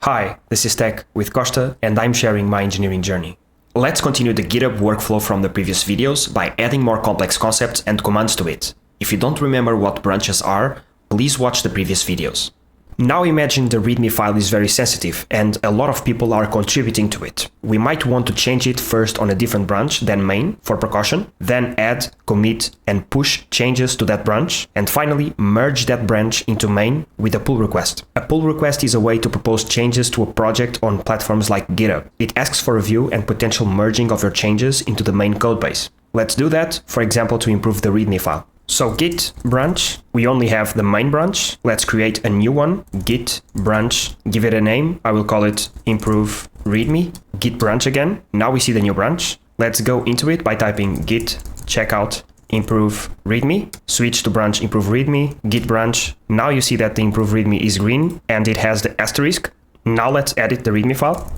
Hi, this is Tech with Costa, and I'm sharing my engineering journey. Let's continue the GitHub workflow from the previous videos by adding more complex concepts and commands to it. If you don't remember what branches are, please watch the previous videos. Now imagine the README file is very sensitive and a lot of people are contributing to it. We might want to change it first on a different branch than main for precaution, then add, commit, and push changes to that branch, and finally merge that branch into main with a pull request. A pull request is a way to propose changes to a project on platforms like GitHub. It asks for review and potential merging of your changes into the main codebase. Let's do that, for example, to improve the README file. So git branch, we only have the main branch. Let's create a new one, git branch, give it a name. I will call it improve readme, git branch again. Now we see the new branch. Let's go into it by typing git checkout improve readme, switch to branch improve readme, git branch. Now you see that the improve readme is green and it has the asterisk. Now let's edit the readme file.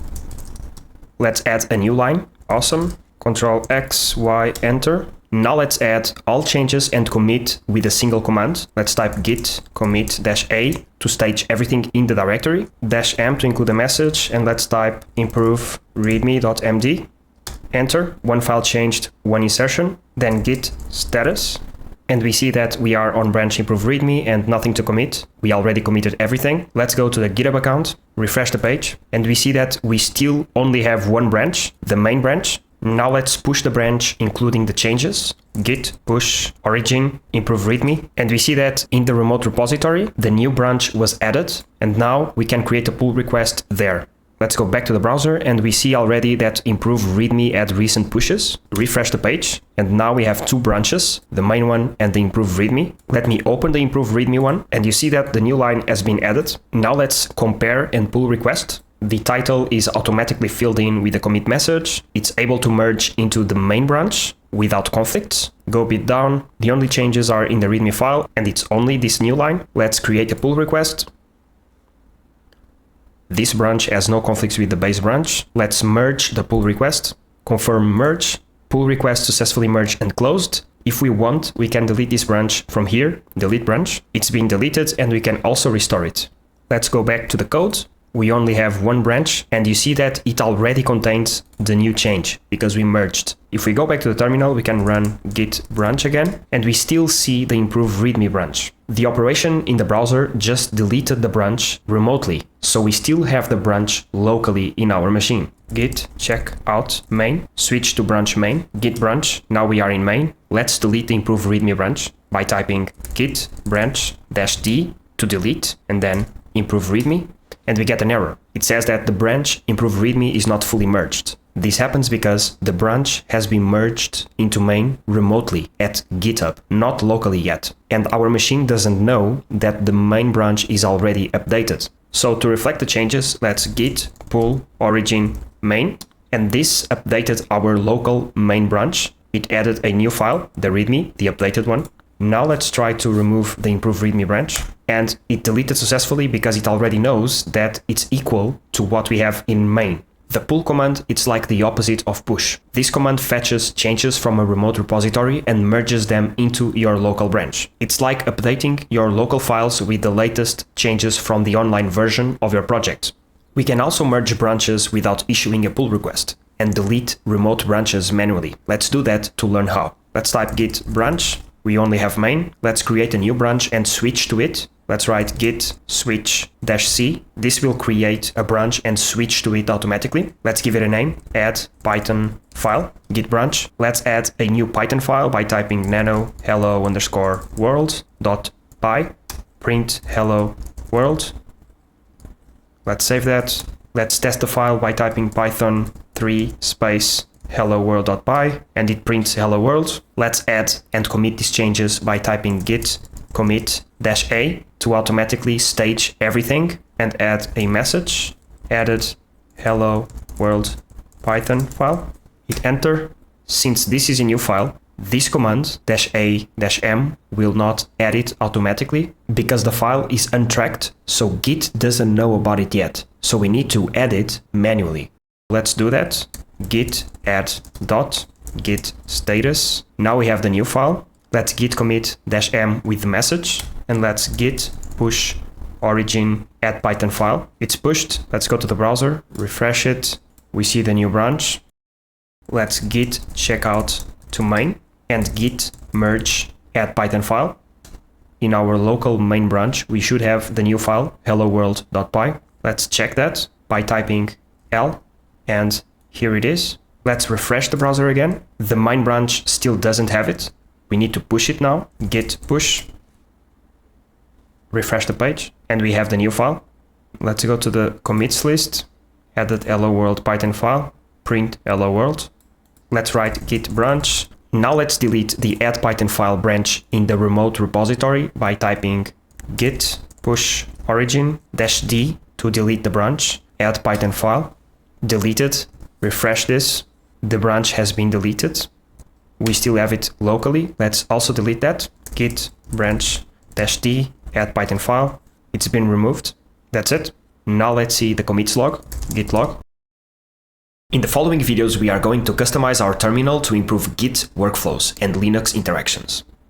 Let's add a new line. Awesome. Control X, Y, enter. Now let's add all changes and commit with a single command. Let's type git commit -a to stage everything in the directory, -m to include a message, and let's type improve readme.md. Enter. One file changed, one insertion, then git status. And we see that we are on branch improve readme and nothing to commit. We already committed everything. Let's go to the GitHub account, refresh the page, and we see that we still only have one branch, the main branch. Now let's push the branch, including the changes, git push origin improve readme, and we see that in the remote repository, the new branch was added, and now we can create a pull request there. Let's go back to the browser, and we see already that improve readme add recent pushes. Refresh the page, and now we have two branches, the main one and the improve readme. Let me open the improve readme one, and you see that the new line has been added. Now let's compare and pull request. The title is automatically filled in with the commit message. It's able to merge into the main branch without conflicts. Go a bit down. The only changes are in the README file, and it's only this new line. Let's create a pull request. This branch has no conflicts with the base branch. Let's merge the pull request. Confirm merge. Pull request successfully merged and closed. If we want, we can delete this branch from here, delete branch. It's been deleted, and we can also restore it. Let's go back to the code. We only have one branch, and you see that it already contains the new change because we merged. If we go back to the terminal, we can run git branch again, and we still see the improve readme branch. The operation in the browser just deleted the branch remotely, so we still have the branch locally in our machine. Git check out main, switch to branch main, git branch. Now we are in main. Let's delete the improve readme branch by typing git branch -d to delete, and then improve readme. And we get an error. It says that the branch improve readme is not fully merged. This happens because the branch has been merged into main remotely at GitHub, not locally yet. And our machine doesn't know that the main branch is already updated. So to reflect the changes, let's git pull origin main. And this updated our local main branch. It added a new file, the readme, the updated one. Now let's try to remove the improve readme branch, and it deleted successfully because it already knows that it's equal to what we have in main. The pull command, it's like the opposite of push. This command fetches changes from a remote repository and merges them into your local branch. It's like updating your local files with the latest changes from the online version of your project. We can also merge branches without issuing a pull request and delete remote branches manually. Let's do that to learn how. Let's type git branch. We only have main. Let's create a new branch and switch to it. Let's write git switch -c. This will create a branch and switch to it automatically. Let's give it a name. Add Python file, git branch. Let's add a new Python file by typing nano hello_world.py, print hello world. Let's save that. Let's test the file by typing python 3 space hello world.py, and it prints hello world. Let's add and commit these changes by typing git commit -a to automatically stage everything and add a message. Added hello world Python file. Hit enter. Since this is a new file, this command -a-m will not add it automatically because the file is untracked, so Git doesn't know about it yet. So we need to add it manually. Let's do that. Git add dot git status. Now we have the new file. Let's git commit -m with the message, and let's git push origin add Python file. It's pushed. Let's go to the browser, refresh it. We see the new branch. Let's git checkout to main and git merge add Python file. In our local main branch, we should have the new file, helloworld.py. Let's check that by typing L, and here it is. Let's refresh the browser again. The main branch still doesn't have it. We need to push it now. Git push. Refresh the page, and we have the new file. Let's go to the commits list, added hello world Python file, print hello world. Let's write git branch. Now let's delete the add Python file branch in the remote repository by typing git push origin -d to delete the branch, add Python file, delete it, refresh this. The branch has been deleted. We still have it locally. Let's also delete that. Git branch -d add Python file. It's been removed. That's it. Now let's see the commits log, git log. In the following videos, we are going to customize our terminal to improve Git workflows and Linux interactions.